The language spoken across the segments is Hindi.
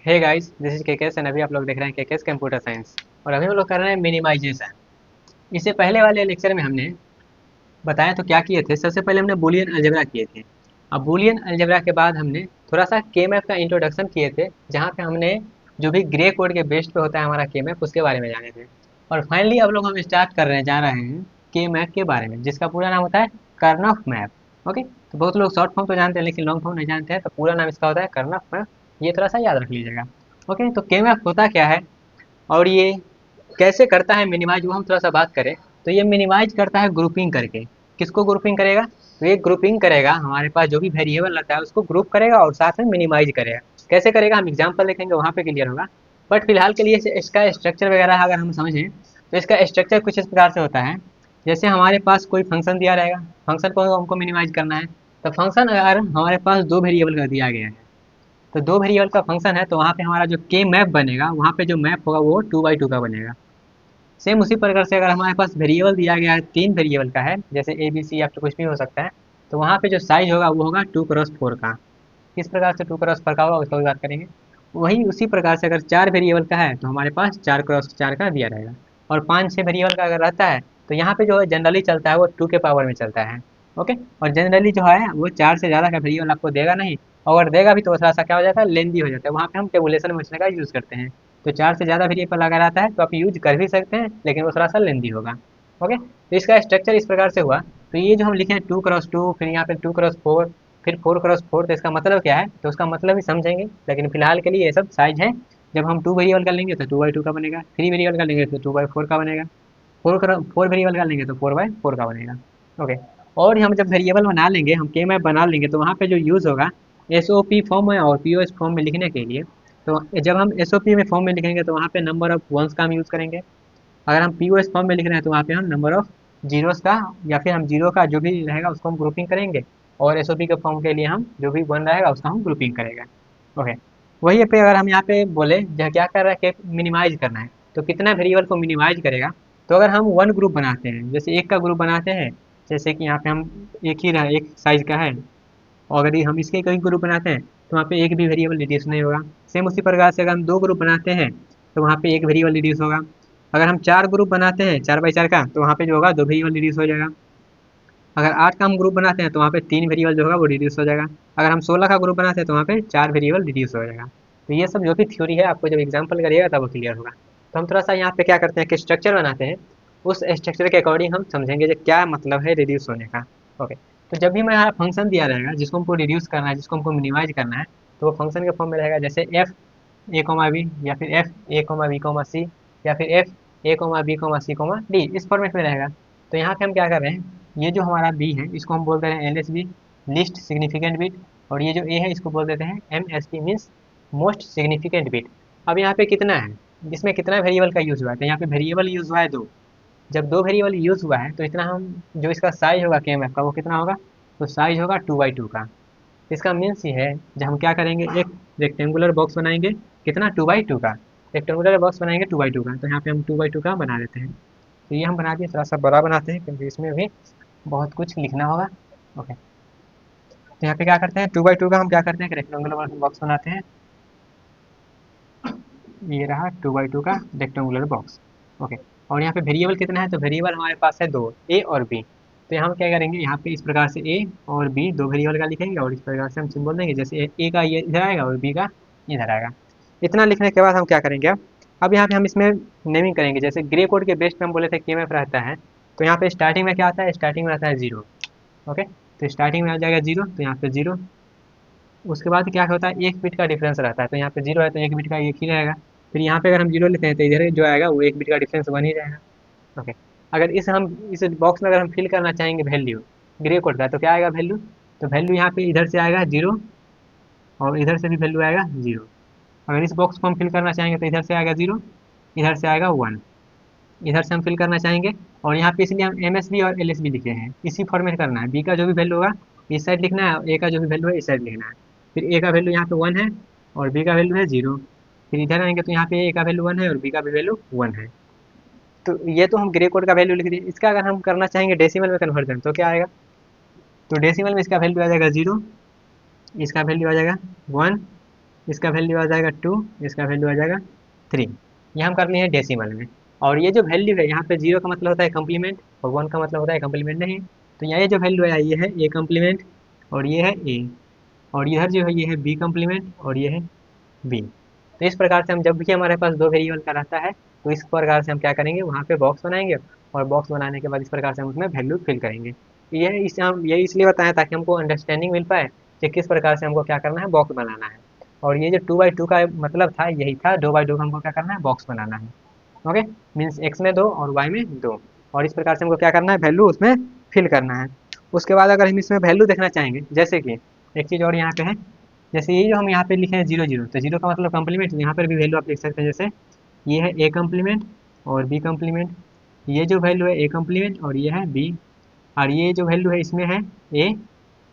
Hey guys, this is KKS and अभी आप लोग देख रहे हैं केकेएस कंप्यूटर साइंस। और अभी हम लोग कर रहे हैं मिनिमाइजेशन। इससे पहले वाले लेक्चर में हमने बताया तो क्या किए थे। सबसे पहले हमने बूलियन अलजेब्रा किए थे। अब बूलियन अलजेब्रा के बाद हमने थोड़ा सा के मैप का इंट्रोडक्शन किए थे, जहाँ पे हमने जो भी ग्रे कोड के बेस पे होता है हमारा के मैप, उसके बारे में जाने थे। और फाइनली अब लोग हम स्टार्ट कर रहे हैं, जा रहे हैं के मैप के बारे में, जिसका पूरा नाम होता है कर्नफ मैप। ओके, तो बहुत लोग शॉर्ट फॉर्म तो जानते हैं लेकिन लॉन्ग फॉर्म नहीं जानते हैं, तो पूरा नाम इसका होता है कर्नफ मैप। ये थोड़ा सा याद रख लीजिएगा। ओके, तो के मैप होता क्या है और ये कैसे करता है मिनिमाइज, वो हम थोड़ा सा बात करें। तो ये मिनिमाइज करता है ग्रुपिंग करके। किसको ग्रुपिंग करेगा? तो ये ग्रुपिंग करेगा, हमारे पास जो भी वेरिएबल रहता है उसको ग्रुप करेगा और साथ में मिनिमाइज करेगा। कैसे करेगा हम एग्जाम्पल देखेंगे, वहाँ पे क्लियर होगा। बट फिलहाल के लिए इसका स्ट्रक्चर वगैरह अगर हम समझें तो इसका स्ट्रक्चर कुछ इस प्रकार से होता है। जैसे हमारे पास कोई फंक्शन दिया रहेगा, फंक्शन को हमको मिनिमाइज करना है। तो फंक्शन अगर हमारे पास दो वेरिएबल का दिया गया है, तो दो वेरिएबल का फंक्शन है, तो वहाँ पे हमारा जो के मैप बनेगा, वहाँ पे जो मैप होगा वो 2x2 का बनेगा। सेम उसी प्रकार से अगर हमारे पास वेरिएबल दिया गया है, तीन वेरिएबल का है, जैसे ए बी सी या फिर कुछ भी हो सकता है, तो वहाँ पे जो साइज होगा वो होगा 2x4 का। किस प्रकार से 2x4 का होगा उसका भी बात करेंगे। वही उसी प्रकार से अगर चार वेरिएबल का है तो हमारे पास 4x4 का दिया रहेगा। और पाँच छः वेरिएबल का अगर रहता है तो यहाँ पे जो है जनरली चलता है वो 2 के पावर में चलता है। ओके, और जनरली जो है वो चार से ज़्यादा का वेरिएबल आपको देगा नहीं। और अगर देगा भी तो थोड़ा सा क्या हो जाता है, लेंदी हो जाता है। वहाँ पे हम टेबुलेशन मेथड का यूज़ करते हैं। तो चार से ज़्यादा वेरिएबल अगर आता है तो आप यूज कर भी सकते हैं, लेकिन वो थोड़ा सा लेंदी होगा। ओके, तो इसका स्ट्रक्चर इस प्रकार से हुआ। तो ये जो हम लिखे हैं 2x2, फिर यहाँ पे 2x4, फिर 4x4, तो इसका मतलब क्या है, तो उसका मतलब ही समझेंगे। लेकिन फिलहाल के लिए ये सब साइज है। जब हम टू वेरिएबल का लेंगे तो 2x2 का बनेगा, थ्री वेरिएबल का लेंगे तो 2x4 का बनेगा, फोर वेरिएबल का लेंगे तो 4x4 का बनेगा। ओके, और हम जब वेरिएबल बना लेंगे, हम के मैप बना लेंगे, तो वहाँ पे जो यूज़ होगा एस ओ पी फॉर्म में और पी ओ एस फॉर्म में लिखने के लिए। तो जब हम एस ओ पी में फॉर्म में लिखेंगे तो वहाँ पे नंबर ऑफ वंस का हम यूज़ करेंगे। अगर हम पी ओ एस फॉर्म में लिख रहे हैं तो वहाँ पे हम नंबर ऑफ जीरोस का, या फिर हम जीरो का जो भी रहेगा उसको हम ग्रुपिंग करेंगे। और एस ओ पी के फॉर्म के लिए हम जो भी वन रहेगा उसका हम ग्रुपिंग करेंगे। ओके, वही पे अगर हम यहाँ पे बोले क्या कर रहा है कि मिनिमाइज करना है, तो कितना वेरिएबल को मिनिमाइज करेगा। तो अगर हम वन ग्रुप बनाते हैं, जैसे एक का ग्रुप बनाते हैं, जैसे कि यहाँ पे हम एक ही रहा, एक साइज का है, और अगर हम इसके कई ग्रुप बनाते हैं तो वहाँ पे एक भी वेरिएबल रिड्यूस नहीं होगा। सेम उसी प्रकार से अगर हम दो ग्रुप बनाते हैं तो वहाँ पे एक वेरिएबल रिड्यूस होगा। अगर हम चार ग्रुप बनाते हैं 4x4 का, तो वहाँ पे जो होगा दो वेरिएबल रिड्यूस हो जाएगा। अगर आठ का हम ग्रुप बनाते हैं तो वहाँ पे तीन वेरिएबल जो होगा वो रिड्यूस हो जाएगा। अगर हम 16 का ग्रुप बनाते हैं तो वहाँ पे चार वेरिएबल रिड्यूस हो जाएगा। तो ये सब जो भी थ्योरी है आपको जब एग्जाम्पल करिएगा तब वो क्लियर होगा। तो हम थोड़ा सा यहाँ पे क्या करते हैं कि स्ट्रक्चर बनाते हैं। उस स्ट्रक्चर के अकॉर्डिंग हम समझेंगे जो क्या मतलब है रिड्यूस होने का। ओके, तो जब भी हमारा फंक्शन दिया रहेगा जिसको हमको रिड्यूस करना है, जिसको हमको मिनिमाइज करना है, तो वो फंक्शन के फॉर्म में रहेगा, जैसे एफ ए कोमा बी, या फिर F A comma B comma C, या फिर F A comma B comma C comma D, इस फॉर्मेट में रहेगा। तो यहाँ पे हम क्या कर रहे हैं, ये जो हमारा बी है इसको हम बोलते हैं L S B, least significant bit. और ये जो ए है इसको बोल देते हैं M S B, means most significant bit. अब यहाँ पे कितना है, इसमें कितना वेरिएबल का यूज़ हुआ है, तो यहाँ पे वेरिएबल यूज़ हुआ है दो। जब दो वेरिएबल यूज़ हुआ है तो इतना हम, जो इसका साइज होगा के एम एफ का, वो कितना होगा, तो साइज होगा 2x2 का। इसका मीन्स ये है, जब हम क्या करेंगे, एक रेक्टेंगुलर बॉक्स बनाएंगे, कितना, 2x2 का। रेक्टेंगुलर बॉक्स बनाएंगे 2x2 का, तो यहाँ पे हम 2x2 का बना देते हैं। तो ये हम बना दिए, थोड़ा सा बड़ा बनाते हैं क्योंकि इसमें भी बहुत कुछ लिखना होगा। ओके, तो यहाँ पे क्या करते हैं, 2x2 का हम क्या करते हैं कि रेक्टेंगुलर बॉक्स बनाते हैं। ये रहा 2x2 का रेक्टेंगुलर बॉक्स। ओके, और यहाँ पे वेरिएबल कितना है, तो वेरिएबल हमारे पास है दो, ए और बी। तो यहाँ हम क्या करेंगे, यहाँ पे इस प्रकार से ए और बी दो वेरिएबल का लिखेंगे, और इस प्रकार से हम सिंबल देंगे, जैसे ए का ये इधर आएगा और बी का इधर आएगा। इतना लिखने के बाद हम क्या करेंगे, अब यहाँ पे हम इसमें नेमिंग करेंगे। जैसे ग्रे कोड के बेस पे हम बोले थे के एम एफ रहता है, तो यहाँ पे स्टार्टिंग में क्या आता है, स्टार्टिंग में आता है जीरो। ओके, तो स्टार्टिंग में आ जाएगा जीरो, तो यहाँ पे जीरो। उसके बाद क्या होता है, एक बिट का डिफरेंस रहता है, तो यहाँ पे जीरो है तो एक बिट का एक ही रहेगा। फिर यहाँ पे अगर हम जीरो लेते हैं तो इधर जो आएगा वो एक बिट का डिफरेंस बन ही जाएगा। ओके, अगर इस बॉक्स में अगर हम फिल करना चाहेंगे वैल्यू ग्रे कोड का, तो क्या आएगा वैल्यू, तो वैल्यू यहाँ पे इधर से आएगा जीरो, और इधर से भी वैल्यू आएगा जीरो। अगर इस बॉक्स को हम फिल करना चाहेंगे तो इधर से आएगा जीरो, इधर से आएगा वन, इधर से हम फिल करना चाहेंगे। और यहाँ पे इसलिए हम एम एस बी और एल एस बी लिखे हैं, इसी फॉर्मेट करना है। बी का जो भी वैल्यू होगा इस साइड लिखना है, और ए का जो भी वैल्यू है इस साइड लिखना है। फिर ए का वैल्यू यहाँ पे वन है और बी का वैल्यू है जीरो। फिर इधर आएंगे तो यहाँ पे ए का वैल्यू वन है और बी का भी वैल्यू वन है। तो ये तो हम ग्रे कोड का वैल्यू लिख दिए। इसका अगर हम करना चाहेंगे डेसिमल में कन्वर्जन तो क्या आएगा, तो डेसिमल में इसका वैल्यू आ जाएगा जीरो, इसका वैल्यू आ जाएगा वन, इसका वैल्यू आ जाएगा 2, इसका वैल्यू आ जाएगा 3। ये हम कर लिए हैं डेसिमल में। और ये जो वैल्यू है यहाँ पे 0 का मतलब होता है कम्प्लीमेंट और 1 का मतलब होता है कम्प्लीमेंट नहीं। तो यहाँ ये जो वैल्यू है ये है ए कम्प्लीमेंट और ये है ए, और इधर जो है ये है बी कम्प्लीमेंट और ये है बी। तो इस प्रकार से हम जब भी हमारे पास दो वेरिएबल का रहता है तो इस प्रकार से हम क्या करेंगे, वहाँ पे बॉक्स बनाएंगे और बॉक्स बनाने के बाद इस प्रकार से हम उसमें वैल्यू फिल करेंगे। ये इसलिए बताया ताकि हमको अंडरस्टैंडिंग मिल पाए कि किस प्रकार से हमको क्या करना है, बॉक्स बनाना है। और ये जो 2x2 का मतलब था यही था, 2x2 का हमको क्या करना है, बॉक्स बनाना है। ओके, मीन्स x में 2 और y में 2, और इस प्रकार से हमको क्या करना है, वैल्यू उसमें फिल करना है। उसके बाद अगर हम इसमें वैल्यू देखना चाहेंगे, जैसे कि एक चीज़ और यहाँ पे है, जैसे ये जो हम यहाँ पे लिखे हैं 0 0, तो 0 का मतलब कम्प्लीमेंट, यहाँ पर भी वैल्यू आप लिख सकते हैं। जैसे ये है ए कम्प्लीमेंट और बी कम्प्लीमेंट, ये जो वैल्यू है ए कम्प्लीमेंट और ये है बी, और ये जो वैल्यू है इसमें है ए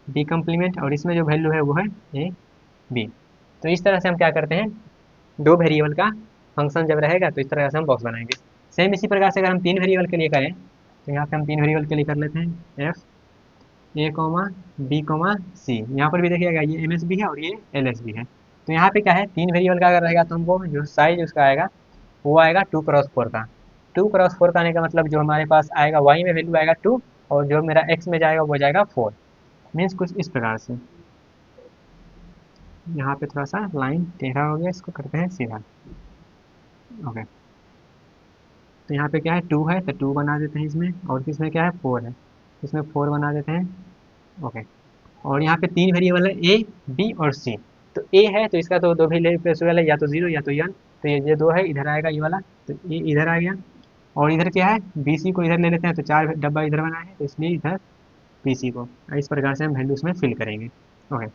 बी कम्प्लीमेंट और इसमें जो वैल्यू है वो है ए बी। तो इस तरह से हम क्या करते हैं, दो वेरिएबल का फंक्शन जब रहेगा तो इस तरह से हम बॉक्स बनाएंगे। सेम इसी प्रकार से अगर हम तीन वेरिएबल के लिए करें तो यहाँ पे हम तीन वेरिएबल के लिए कर लेते हैं F A comma B comma C. यहाँ पर भी देखिएगा ये एम एस बी है और ये एल एस बी है। तो यहाँ पे क्या है, तीन वेरिएबल का अगर रहेगा तो हमको जो साइज उसका आएगा वो आएगा 2x4 का। 2x4 का आने का मतलब जो हमारे पास आएगा वाई में वैल्यू आएगा 2 और जो मेरा एक्स में जाएगा वो जाएगा 4। मीन्स कुछ इस प्रकार से। यहाँ पे थोड़ा सा लाइन टेढ़ा हो गया, इसको करते हैं सीधा। ओके, तो यहाँ पे क्या है 2 है तो 2 बना देते हैं इसमें, और इसमें क्या है 4 है, इसमें 4 बना देते हैं। ओके, और यहाँ पे तीन वेरिएबल है ए बी और सी। तो ए है तो इसका तो दो वेरिएबल है, या तो 0 या तो 1। तो ये दो है, इधर आएगा ये वाला, तो ये इधर आ गया। और इधर क्या है, बी सी को इधर ले लेते हैं, तो 4 डब्बा इधर बना है तो इसलिए इधर बी सी को। इस प्रकार से हम वैल्यू उसमें फिल करेंगे। ओके,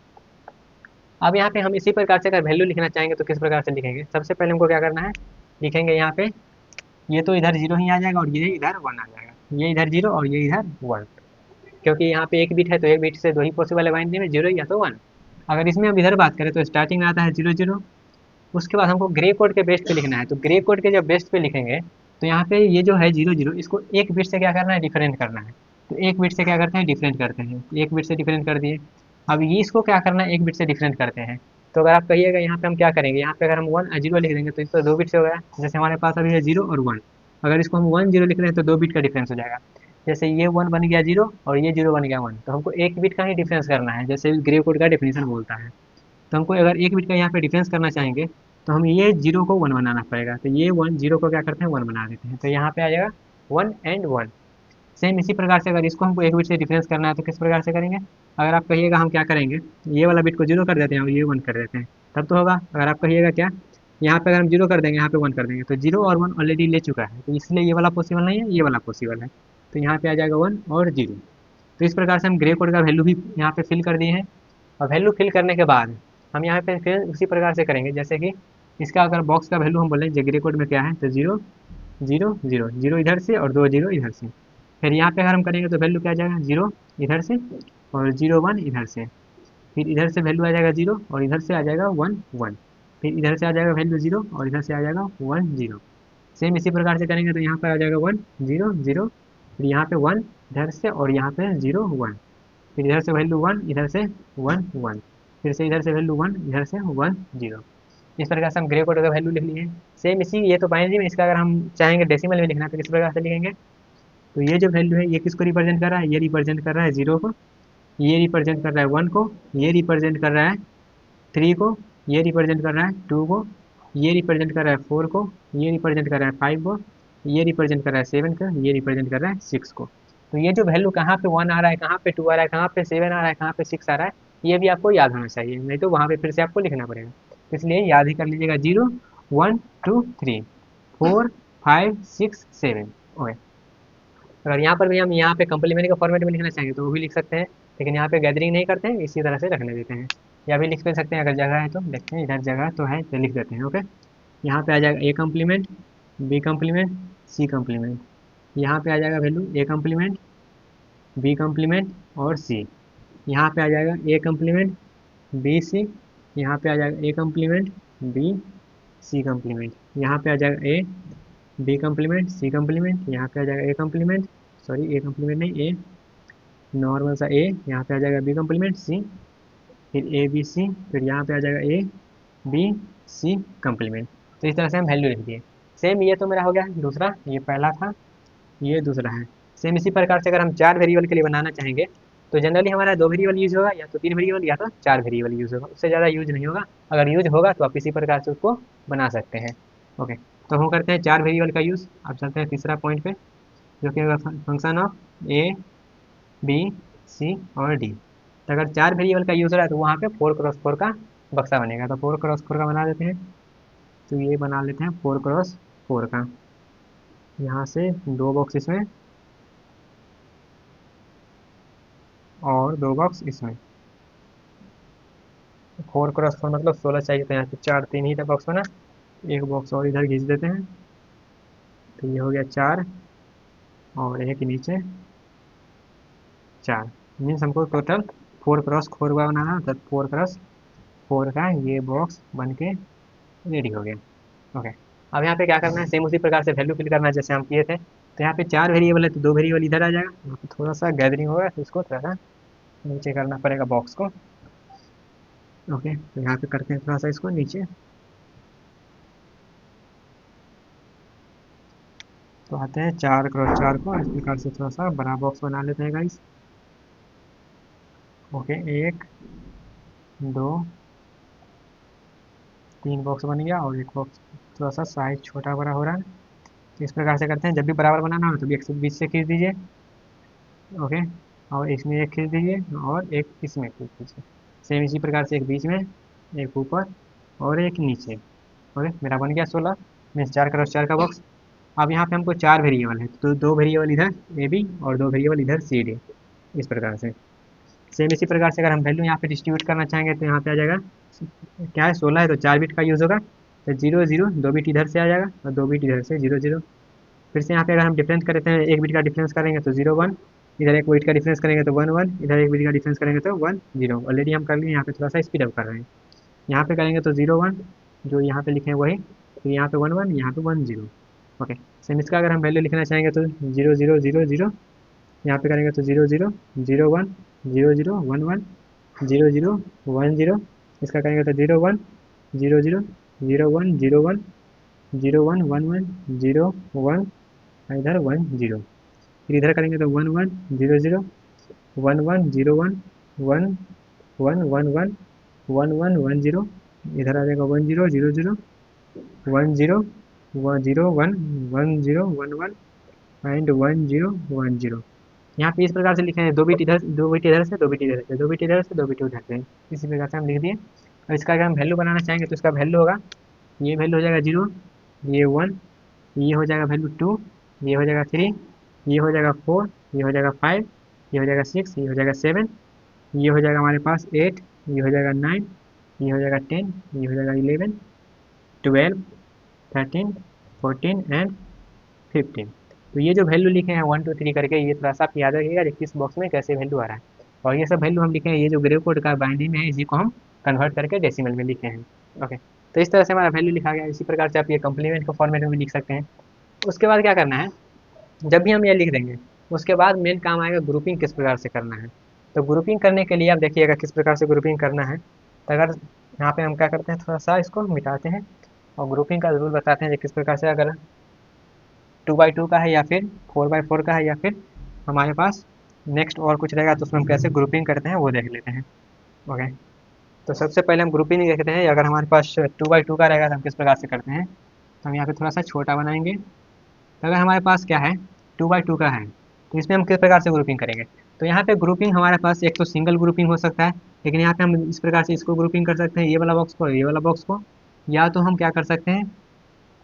अब यहाँ पे हम इसी प्रकार से अगर वैल्यू लिखना चाहेंगे तो किस प्रकार से लिखेंगे, सबसे पहले हमको क्या करना है, लिखेंगे यहाँ पे ये तो इधर 0 ही आ जाएगा और ये इधर 1 आ जाएगा, ये इधर 0 और ये इधर 1, क्योंकि यहाँ पे एक बिट है तो एक बिट से दो ही पॉसिबल है बाइनरी में, 0 या तो 1। अगर इसमें हम इधर बात करें तो स्टार्टिंग में आता है 0 0, उसके बाद हमको ग्रे कोड के बेस्ट पे लिखना है। तो ग्रे कोड के जब बेस्ट पे लिखेंगे तो यहाँ पे ये जो है 0 0, इसको एक बिट से क्या करना है, डिफरेंट करना है। तो एक बिट से क्या करते हैं, डिफरेंट करते हैं, एक बिट से डिफरेंट कर दिए। अब ये इसको क्या करना है, एक बिट से डिफरेंट करते हैं। तो अगर आप कहिएगा यहाँ पे हम क्या करेंगे, यहाँ पे अगर हम 1 0 लिख देंगे तो इसको दो बिट से हो गया, जैसे हमारे पास अभी है 0 और 1। अगर इसको हम 1 0 लिख रहे हैं तो दो बिट का डिफरेंस हो जाएगा। जैसे ये 1 बन गया 0 और ये 0 बन गया 1, तो हमको एक बिट का ही डिफरेंस करना है, जैसे ग्रे कोड का डिफिनेशन बोलता है। तो हमको अगर एक बिट का यहाँ पे डिफरेंस करना चाहेंगे तो हम ये 0 को 1 बनाना पड़ेगा। तो ये 1 0 को क्या करते हैं, 1 बना देते हैं, तो यहाँ पे आ जाएगा 1 एंड 1। सेम इसी प्रकार से अगर इसको हमको एक बिट से डिफरेंस करना है तो किस प्रकार से करेंगे, अगर आप कहिएगा हम क्या करेंगे, ये वाला बिट को 0 कर देते हैं और ये 1 कर देते हैं, तब तो होगा। अगर आप कहिएगा क्या, यहाँ पे अगर हम 0 कर देंगे, यहाँ पे 1 कर देंगे, तो 0 और 1 ऑलरेडी ले चुका है, तो इसलिए ये वाला पॉसिबल नहीं है, ये वाला पॉसिबल है। तो यहाँ पे आ जाएगा 1 और 0। तो इस प्रकार से हम ग्रे कोड का वैल्यू भी यहाँ पे फिल कर दिए हैं। और वैल्यू फिल करने के बाद हम यहाँ पे फिर उसी प्रकार से करेंगे, जैसे कि इसका अगर बॉक्स का वैल्यू हम बोलें ग्रे कोड में क्या है, तो 0 0 0 0 इधर से और 2 0 इधर से। फिर यहाँ पे अगर हम करेंगे तो वैल्यू क्या आ जाएगा, 0 इधर से और 0 1 इधर से। फिर इधर से वैल्यू आ जाएगा 0 और इधर से आ जाएगा 1 1। फिर इधर से आ जाएगा वैल्यू 0 और इधर से आ जाएगा 1 0। सेम इसी प्रकार से करेंगे तो यहाँ पर आ जाएगा 1 0 0, फिर यहाँ पे 1 इधर से और यहाँ पे 0 1। फिर इधर से वैल्यू 1 इधर से 1 1, फिर से इधर से वैल्यू 1 इधर से 1 0। इस प्रकार से हम ग्रे कोड का वैल्यू लिख लिए। सेम इसी, ये तो बाइनरी में, इसका अगर हम चाहेंगे डेसिमल में लिखना तो किस प्रकार से लिखेंगे, तो ये जो वैल्यू है ये किसको रिप्रेजेंट कर रहा है, ये रिप्रेजेंट कर रहा है 0 को, ये रिप्रेजेंट कर रहा है 1 को, ये रिप्रेजेंट कर रहा है 3 को, ये रिप्रेजेंट कर रहा है 2 को, ये रिप्रेजेंट कर रहा है 4 को, ये रिप्रेजेंट कर रहा है 5 को, ये रिप्रेजेंट कर रहा है 7 को, ये रिप्रेजेंट कर रहा है 6 को। तो ये जो वैल्यू कहाँ पे 1 आ रहा है, कहाँ पे 2 आ रहा है, कहाँ पे 7 आ रहा है, कहाँ पे 6 आ रहा है, ये भी आपको याद होना चाहिए, नहीं तो वहाँ पे फिर से आपको लिखना पड़ेगा। तो इसलिए याद ही कर लीजिएगा 0 1 2 3 4 5 6 7। ओके, अगर यहाँ पर भी हम यहाँ पे कम्प्लीमेंट का फॉर्मेट में लिखना चाहेंगे तो वो भी लिख सकते हैं, लेकिन यहाँ पे गैदरिंग नहीं करते हैं, इसी तरह से रखने देते हैं। या भी लिख भी सकते हैं, अगर जगह है तो देखते हैं, इधर जगह तो है तो लिख देते हैं। ओके, यहाँ पे आ जाएगा A complement B complement C complement, यहाँ पे आ जाएगा value A complement B complement और सी। यहाँ पे आ जाएगा ए कम्प्लीमेंट बी सी, यहाँ पे आ जाएगा A complement B C complement, यहाँ पे आ जाएगा A B complement C complement, यहाँ पे आ जाएगा A complement, sorry A complement नहीं, ए नॉर्मल सा ए, यहाँ पे आ जाएगा बी कम्प्लीमेंट सी, फिर ए बी सी, फिर यहाँ पे आ जाएगा ए बी सी कंप्लीमेंट। तो इस तरह से हम वैल्यू लिख दिए। सेम ये तो मेरा हो गया दूसरा, ये पहला था, ये दूसरा है। सेम इसी प्रकार से अगर हम 4 वेरिएबल के लिए बनाना चाहेंगे तो जनरली हमारा 2 वेरिएबल यूज होगा, या तो 3 वेरिएबल, या तो 4 वेरिएबल यूज होगा, उससे ज़्यादा यूज नहीं होगा। अगर यूज होगा तो आप इसी प्रकार से उसको बना सकते हैं। ओके, तो हम करते हैं 4 वेरिएबल का यूज़। अब चलते हैं तीसरा पॉइंट पे, जो कि होगा function of A B C और डी। तो अगर 4 वेरिएबल का यूज़ हो रहा है तो वहाँ पे 4x4 का बक्सा बनेगा। तो 4x4 का बना देते हैं। तो ये बना लेते हैं 4x4 का। यहाँ से 2 बॉक्स इसमें और 2 बॉक्स इसमें। 4x4 मतलब 16 चाहिए, तो यहाँ पे 4 3 ही था बॉक्स बना। एक बॉक्स और इधर खींच देते हैं। तो ये हो गया 4 और एक नीचे 4। मीन्स हमको टोटल 4x4 का बनाना है, तो 4x4 का ये बॉक्स बन के रेडी हो गया। ओके, अब यहाँ पे क्या करना है, सेम उसी प्रकार से वैल्यू फिल करना है जैसे हम किए थे। तो यहाँ पे 4 वेरिएबल है तो 2 वेरिएबल इधर आ जाएगा। यहाँ पे थोड़ा सा गैदरिंग होगा तो इसको थोड़ा सा नीचे करना पड़ेगा बॉक्स को। ओके, तो यहाँ पे करते हैं थोड़ा सा इसको नीचे। तो आते हैं 4x4 को इस प्रकार से थोड़ा सा बड़ा बॉक्स बना लेते हैं गाइस। ओके, 1 2 3 बॉक्स बन गया, और एक बॉक्स थोड़ा सा साइज छोटा बड़ा हो रहा है। तो इस प्रकार से करते हैं, जब भी बराबर बनाना हो तो भी 120 से खींच दीजिए। ओके, और इसमें एक खींच दीजिए और एक इसमें खींच दीजिए। सेम इसी प्रकार से एक बीच में, एक ऊपर और एक नीचे। ओके, मेरा बन गया 16, मीन्स 4x4 का बॉक्स। अब यहाँ पे हमको 4 वेरिएबल है तो 2 वेरिएबल इधर ए बी और 2 वेरिएबल इधर सी डी, इस प्रकार से। सेम इसी प्रकार से अगर हम वैल्यू यहाँ पे डिस्ट्रीब्यूट करना चाहेंगे तो यहाँ पे आ जाएगा, क्या है 16 है तो 4 बिट का यूज़ होगा। तो 0 0 2 बिट इधर से आ जाएगा और 2 बिट इधर से 0 0। फिर से यहाँ पे अगर हम डिफरेंस करते हैं, एक बिट का डिफरेंस करेंगे तो 0 1, इधर एक बिट का डिफरेंस करेंगे तो 1 1, इधर एक बिट का डिफरेंस करेंगे तो 1 0। ऑलरेडी हम कर लिए, यहाँ पे थोड़ा सा स्पीड अप कर रहे हैं। यहाँ पे करेंगे तो 0 1, जो यहाँ पे लिखे हैं वही, तो यहाँ पे 1 1, यहाँ पे 1 0। ओके, सेम इसका अगर हम वैल्यू लिखना चाहेंगे तो 0 0 0 0, यहाँ पे करेंगे तो 0 0 0 1 0 0 1 1 0 0 1 0। इसका करेंगे तो 0 1 0 0 0 1 0 1 0 1 1 1 0 1, इधर 1 0। फिर इधर करेंगे तो 1 1 0 0 1 1 0 1 1 1 1 1 1 1 1 0। इधर आ जाएगा 1 0 0 0 1 0 0 1 1 0 1 1 एंड 1 0 1 0। यहाँ पे इस प्रकार से लिखे हैं, 2 बिट इधर, 2 बिट इधर से, 2 बिट इधर से, 2 बिट इधर से, 2 बिट उधर से। इसी प्रकार से हम लिख दिए। और इसका अगर हम वैल्यू बनाना चाहेंगे तो इसका वैल्यू होगा, ये वैल्यू हो जाएगा 0, ये 1, ये हो जाएगा वैल्यू 2, ये हो जाएगा 3, ये हो जाएगा 4, ये हो जाएगा 5, ये हो जाएगा 6, ये हो जाएगा 7, ये हो जाएगा हमारे पास 8, ये हो जाएगा 9, ये हो जाएगा 10, ये हो जाएगा 11, 12, 13, 14 एंड 15। तो ये जो वैल्यू लिखे हैं 1 2 3 करके, ये थोड़ा सा आप याद रखिएगा कि किस बॉक्स में कैसे वैल्यू आ रहा है। और ये सब वैल्यू हम लिखे हैं, ये जो ग्रे कोड का बाइंडिंग में है इसी को हम कन्वर्ट करके डेसिमल में लिखे हैं। ओके, तो इस तरह से हमारा वैल्यू लिखा गया। इसी प्रकार से आप ये कंप्लीमेंट के फॉर्मेट में भी लिख सकते हैं। उसके बाद क्या करना है, जब भी हम ये लिख देंगे उसके बाद मेन काम आएगा ग्रुपिंग किस प्रकार से करना है। तो ग्रुपिंग करने के लिए आप देखिएगा किस प्रकार से ग्रुपिंग करना है। तो अगर यहाँ पे हम क्या करते हैं, थोड़ा सा इसको मिटाते हैं और ग्रुपिंग का रूल बताते हैं कि किस प्रकार से, अगर 2x2 का है या फिर 4x4 का है या फिर हमारे पास नेक्स्ट और कुछ रहेगा तो उसमें हम कैसे ग्रुपिंग करते हैं वो देख लेते हैं। ओके, तो सबसे पहले हम ग्रुपिंग देखते हैं। अगर हमारे पास 2x2 का रहेगा तो हम किस प्रकार से करते हैं। तो हम यहाँ पे थोड़ा सा छोटा बनाएंगे। तो अगर हमारे पास क्या है, 2x2 का है, तो इसमें हम किस प्रकार से ग्रुपिंग करेंगे। तो यहाँ पे ग्रुपिंग हमारे पास एक तो सिंगल ग्रुपिंग हो सकता है, लेकिन यहाँ पे हम इस प्रकार से इसको ग्रुपिंग कर सकते हैं, ये वाला बॉक्स को, ये वाला बॉक्स को। या तो हम क्या कर सकते हैं,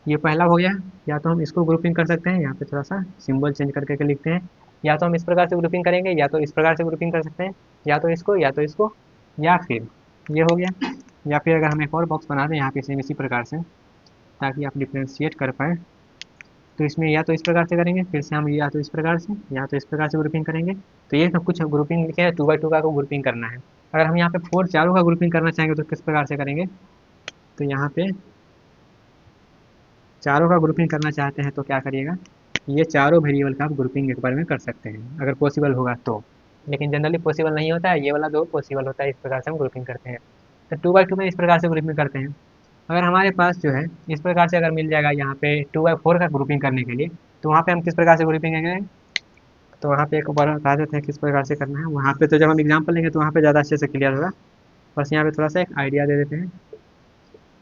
ये पहला हो गया, या तो हम इसको ग्रुपिंग कर सकते हैं, यहाँ पे थोड़ा सा सिंबल चेंज करके के लिखते हैं। या तो हम इस प्रकार से ग्रुपिंग करेंगे, या तो इस प्रकार से ग्रुपिंग कर सकते हैं, या तो इसको, या तो इसको, या फिर ये हो गया। या फिर अगर हम एक और बॉक्स बना दें यहाँ पे सेम इसी प्रकार से, ताकि आप डिफ्रेंशिएट कर पाएँ, तो इसमें या तो इस प्रकार से करेंगे, फिर से हम या तो इस प्रकार से, या तो इस प्रकार से ग्रुपिंग करेंगे। तो ये सब कुछ ग्रुपिंग लिखे हैं, 2x2 का को ग्रुपिंग करना है। अगर हम यहाँ पे 4 चारों का ग्रुपिंग करना चाहेंगे तो किस प्रकार से करेंगे। तो यहाँ पे चारों का ग्रुपिंग करना चाहते हैं तो क्या करिएगा, ये चारों वेरिएबल का आप ग्रुपिंग एक बार में कर सकते हैं अगर पॉसिबल होगा तो। लेकिन जनरली पॉसिबल नहीं होता है, ये वाला दो पॉसिबल होता है, इस प्रकार से हम ग्रुपिंग करते हैं। तो 2x2 में इस प्रकार से ग्रुपिंग करते हैं। अगर हमारे पास जो है इस प्रकार से अगर मिल जाएगा यहाँ पे 2/4 का ग्रुपिंग करने के लिए, तो वहाँ पे हम किस प्रकार से ग्रुपिंग करेंगे? तो वहाँ पे एक बार बता देते हैं किस प्रकार से करना है। वहाँ पे तो जब हम एग्जाम्पल लेंगे तो वहाँ पे ज़्यादा अच्छे से क्लियर होगा, बस यहाँ पे थोड़ा सा एक आइडिया दे देते हैं।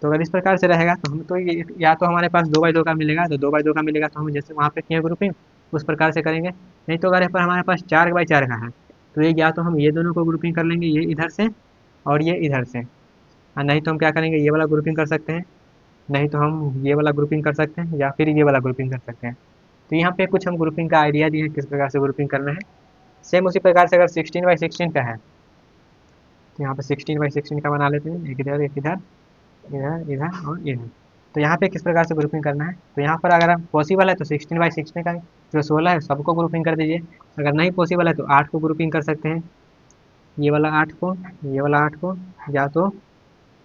तो अगर इस प्रकार से रहेगा तो हम तो ये या तो हमारे पास 2/2 का मिलेगा, तो 2/2 का मिलेगा तो हम जैसे वहाँ पे किए ग्रुपिंग उस प्रकार से करेंगे। नहीं तो अगर यहाँ पर हमारे पास 4/4 का है, तो ये या तो हम ये दोनों को ग्रुपिंग कर लेंगे, ये इधर से और ये इधर से, और नहीं तो हम क्या करेंगे, ये वाला ग्रुपिंग कर सकते हैं, नहीं तो हम ये वाला ग्रुपिंग कर सकते हैं, या फिर ये वाला ग्रुपिंग कर सकते हैं। तो यहाँ पे कुछ हम ग्रुपिंग का आइडिया दिए हैं किस प्रकार से ग्रुपिंग करना है। सेम उसी प्रकार से अगर 16/16 का है, तो यहाँ पे 16/16 का बना लेते हैं, एक इधर एक इधर, इधर इधर और इधर। तो यहाँ पे किस प्रकार से ग्रुपिंग करना है, तो यहाँ पर अगर पॉसिबल है तो 16/16 का जो 16 है सबको ग्रुपिंग कर दीजिए। अगर नहीं पॉसिबल है तो 8 को ग्रुपिंग कर सकते हैं, ये वाला 8 को, ये वाला 8 को, या तो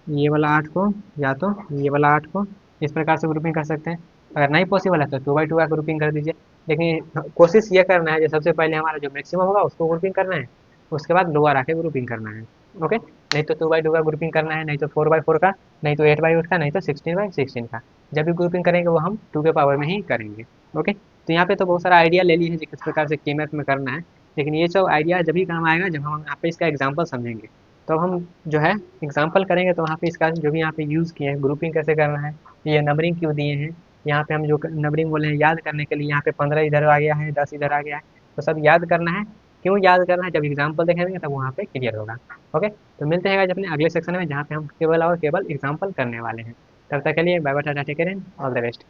ये वाला 8 को, या तो ये वाला 8 को, इस प्रकार से ग्रुपिंग कर सकते हैं। अगर नहीं पॉसिबल है तो 2/2 का ग्रुपिंग कर दीजिए। लेकिन कोशिश ये करना है जो सबसे पहले हमारा जो मैक्सिमम होगा उसको ग्रुपिंग करना है, उसके बाद लोअर आके ग्रुपिंग करना है। ओके, नहीं तो 2/2 का ग्रुपिंग करना है, नहीं तो 4/4 का, नहीं तो 8/8 का, नहीं तो 16/16 का। जब भी ग्रुपिंग करेंगे वो हम 2 के पावर में ही करेंगे। ओके, तो यहाँ पे तो बहुत सारा आइडिया ले ली है कि किस प्रकार से के मैथ में करना है, लेकिन ये सब आइडिया जब भी काम आएगा जब हम यहाँ पे इसका एग्जाम्पल समझेंगे। तो हम जो है एग्जाम्पल करेंगे तो वहाँ पे इसका जो भी यहाँ पे यूज़ किए हैं, ग्रुपिंग कैसे करना है, ये नंबरिंग क्यों दिए हैं, यहाँ पे हम जो नंबरिंग बोले हैं याद करने के लिए, यहाँ पे 15 इधर आ गया है, 10 इधर आ गया है, तो सब याद करना है। क्यों याद करना है, जब एग्जाम्पल देखेंगे तब वहाँ पे क्लियर होगा। ओके, तो मिलते हैं आज अपने अगले सेक्शन में जहाँ पे हम केवल और केवल एग्जाम्पल करने वाले हैं। तब तक के लिए bye bye, tata, take care, all the best.